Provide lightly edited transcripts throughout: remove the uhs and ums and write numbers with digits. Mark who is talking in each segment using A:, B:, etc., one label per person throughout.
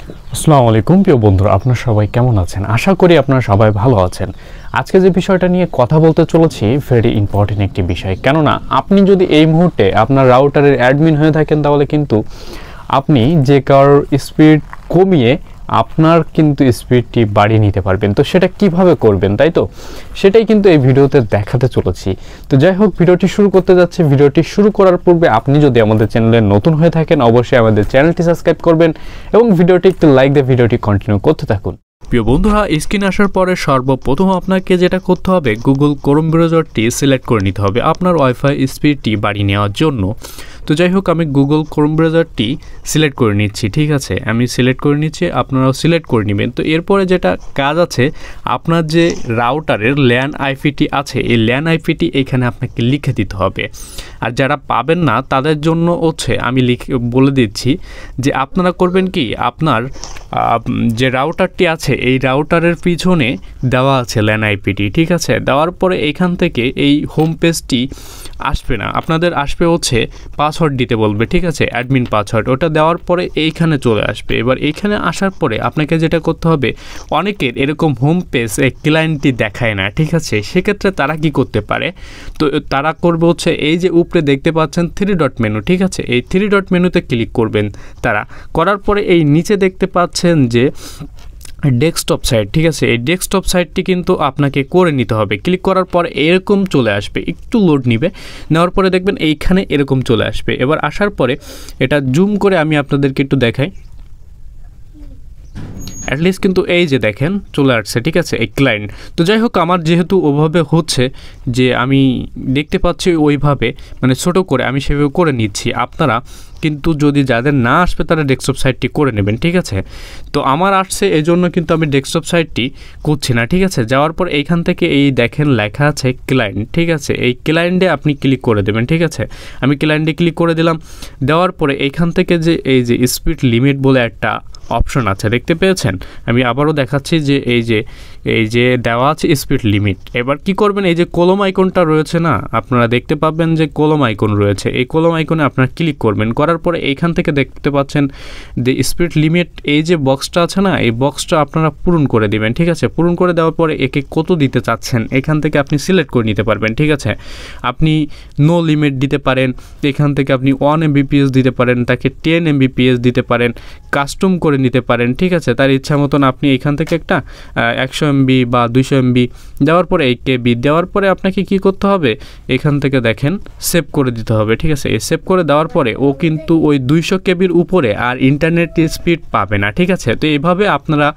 A: আসসালামু আলাইকুম প্রিয় বন্ধুরা, আপনারা সবাই কেমন আছেন? আশা করি আপনারা সবাই ভালো আছেন। আজকে যে বিষয়টা নিয়ে কথা বলতে চলেছি ভেরি ইম্পর্টেন্ট একটি বিষয়, কেননা আপনি যদি এই মুহূর্তে আপনার রাউটারের অ্যাডমিন হয়ে থাকেন তাহলে কিন্তু আপনি যে কারোর স্পিড কমিয়ে আপনার কিন্তু স্পিডটি বাড়িয়ে নিতে পারবেন। তো সেটা কিভাবে করবেন, তাই তো সেটাই কিন্তু এই ভিডিওতে দেখাতে চলেছি। তো যাই হোক, ভিডিওটি শুরু করতে যাচ্ছি। ভিডিওটি শুরু করার পূর্বে আপনি যদি আমাদের চ্যানেলে নতুন হয়ে থাকেন অবশ্যই আমাদের চ্যানেলটি সাবস্ক্রাইব করবেন এবং ভিডিওটি একটু লাইক দিয়ে ভিডিওটি কন্টিনিউ করতে থাকুন। প্রিয় বন্ধুরা, স্ক্রিনে আসার পরে সর্বপ্রথম আপনাকে যেটা করতে হবে, গুগল ক্রোম ব্রাউজারটি সিলেক্ট করে নিতে হবে আপনার ওয়াইফাই স্পিডটি বাড়িয়ে নেওয়ার জন্য। তো যাই হোক, আমি গুগল ক্রোম ব্রাউজারটি সিলেক্ট করে নিচ্ছি। ঠিক আছে, আমি সিলেক্ট করে নিচ্ছি, আপনারাও সিলেক্ট করে নেবেন। তো এরপরে যেটা কাজ আছে, আপনার যে রাউটারের ল্যান আইপিটি আছে এই ল্যান আইপিটি এখানে আপনাকে লিখে দিতে হবে। আর যারা পাবেন না তাদের জন্য হচ্ছে আমি বলে দিচ্ছি যে আপনারা করবেন কি, আপনার যে রাউটারটি আছে এই রাউটারের পিছনে দেওয়া আছে ল্যান আইপিটি। ঠিক আছে, দেওয়ার পরে এইখান থেকে এই হোম পেজটি আসবে না, আপনাদের আসবে হচ্ছে পাসওয়ার্ড দিতে বলবে। ঠিক আছে, অ্যাডমিন পাসওয়ার্ড, ওটা দেওয়ার পরে এইখানে চলে আসবে। এবার এইখানে আসার পরে আপনাকে যেটা করতে হবে, অনেকের এরকম হোম পেজ এই ক্লায়েন্টটি দেখায় না। ঠিক আছে, সেক্ষেত্রে তারা কি করতে পারে, তো তারা করবে হচ্ছে এই যে উপরে দেখতে পাচ্ছেন 3 ডট মেনু। ঠিক আছে, এই 3 ডট মেনুতে ক্লিক করবেন। তারা করার পরে এই নিচে দেখতে পাচ্ছেন যে ডেস্কটপ সাইট। ঠিক আছে, এই ডেস্কটপ সাইটটি কিন্তু আপনাকে করে নিতে হবে। ক্লিক করার পর এরকম চলে আসবে, একটু লোড নিবে, নেওয়ার পরে দেখবেন এইখানে এরকম চলে আসবে। এবার আসার পরে এটা জুম করে আমি আপনাদেরকে একটু দেখাই। অ্যাটলিস্ট কিন্তু এই যে দেখেন চলে আসছে। ঠিক আছে, এই ক্লায়েন্ট। তো যাই হোক, আমার যেহেতু ওভাবে হচ্ছে যে আমি দেখতে পাচ্ছি ওইভাবে, মানে ছোটো করে আমি সেভাবে করে নিচ্ছি। আপনারা কিন্তু যদি যাদের না আসবে তারা ডেস্কটপ সাইটটি করে নেবেন। ঠিক আছে, তো আমার আসছে এই জন্য কিন্তু আমি ডেস্কটপ সাইটটি করছি না। ঠিক আছে, যাওয়ার পর এইখান থেকে এই দেখেন লেখা আছে ক্লায়েন্ট। ঠিক আছে, এই ক্লায়েন্টে আপনি ক্লিক করে দেবেন। ঠিক আছে, আমি ক্লায়েন্টে ক্লিক করে দিলাম। দেওয়ার পরে এইখান থেকে যে এই যে স্পিড লিমিট বলে একটা অপশন আছে, দেখতে পেয়েছেন? আমি আবারও দেখাচ্ছি যে এই যে দেওয়া আছে স্পিড লিমিট। এবার কি করবেন, এই যে কলম আইকনটা রয়েছে না, আপনারা দেখতে পাবেন যে কলম আইকন রয়েছে, এই কলম আইকনে আপনারা ক্লিক করবেন। করার পরে এইখান থেকে দেখতে পাচ্ছেন যে স্পিড লিমিট, এই যে বক্সটা আছে না, এই বক্সটা আপনারা পূরণ করে দিবেন। ঠিক আছে, পূরণ করে দেওয়ার পরে একে কত দিতে চাচ্ছেন এখান থেকে আপনি সিলেক্ট করে নিতে পারবেন। ঠিক আছে, আপনি নো লিমিট দিতে পারেন, এখান থেকে আপনি 1 MBPS দিতে পারেন, তাকে 10 MBPS দিতে পারেন, কাস্টম করে নিতে পারেন। ঠিক আছে, তার ইচ্ছা মতন আপনি এখান থেকে একটা 100 MB বা 200 MB দেওয়ার পরে এই KB দেওয়ার পরে আপনাকে কি করতে হবে, এখান থেকে দেখেন সেভ করে দিতে হবে। ঠিক আছে, এই সেভ করে দেওয়ার পরে ও কিন্তু ওই 200 KBর উপরে আর ইন্টারনেট স্পিড পাবে না। ঠিক আছে, তো এইভাবে আপনারা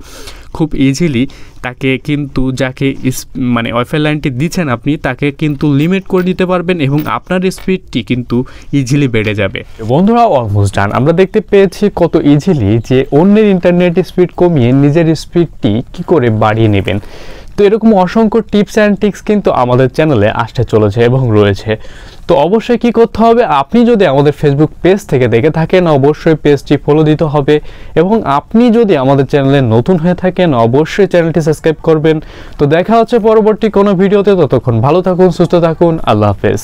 A: খুব ইজিলি তাকে কিন্তু যাকে মানে ওয়াইফাই লাইনটি দিচ্ছেন আপনি তাকে কিন্তু লিমিট করে দিতে পারবেন এবং আপনার স্পিডটি কিন্তু ইজিলি বেড়ে যাবে। বন্ধুরা, অলমোস্ট ডান। আমরা দেখতে পেয়েছি কত ইজিলি যে অন্যের ইন্টারনেট স্পিড কমিয়ে নিজের স্পিডটি কি করে বাড়িয়ে নেবেন। তো এরকম অসংখ্য টিপস অ্যান্ড ট্রিক্স কিন্তু আমাদের চ্যানেলে আসতে চলেছে এবং রয়েছে। তো অবশ্যই কি করতে হবে, আপনি যদি আমাদের ফেসবুক পেজ থেকে দেখে থাকেন অবশ্যই পেজটি ফলো দিতে হবে এবং আপনি যদি আমাদের চ্যানেলে নতুন হয়ে থাকেন অবশ্যই চ্যানেলটি সাবস্ক্রাইব করবেন। তো দেখা হচ্ছে পরবর্তী কোনো ভিডিওতে, ততক্ষণ ভালো থাকুন, সুস্থ থাকুন, আল্লাহ হাফেজ।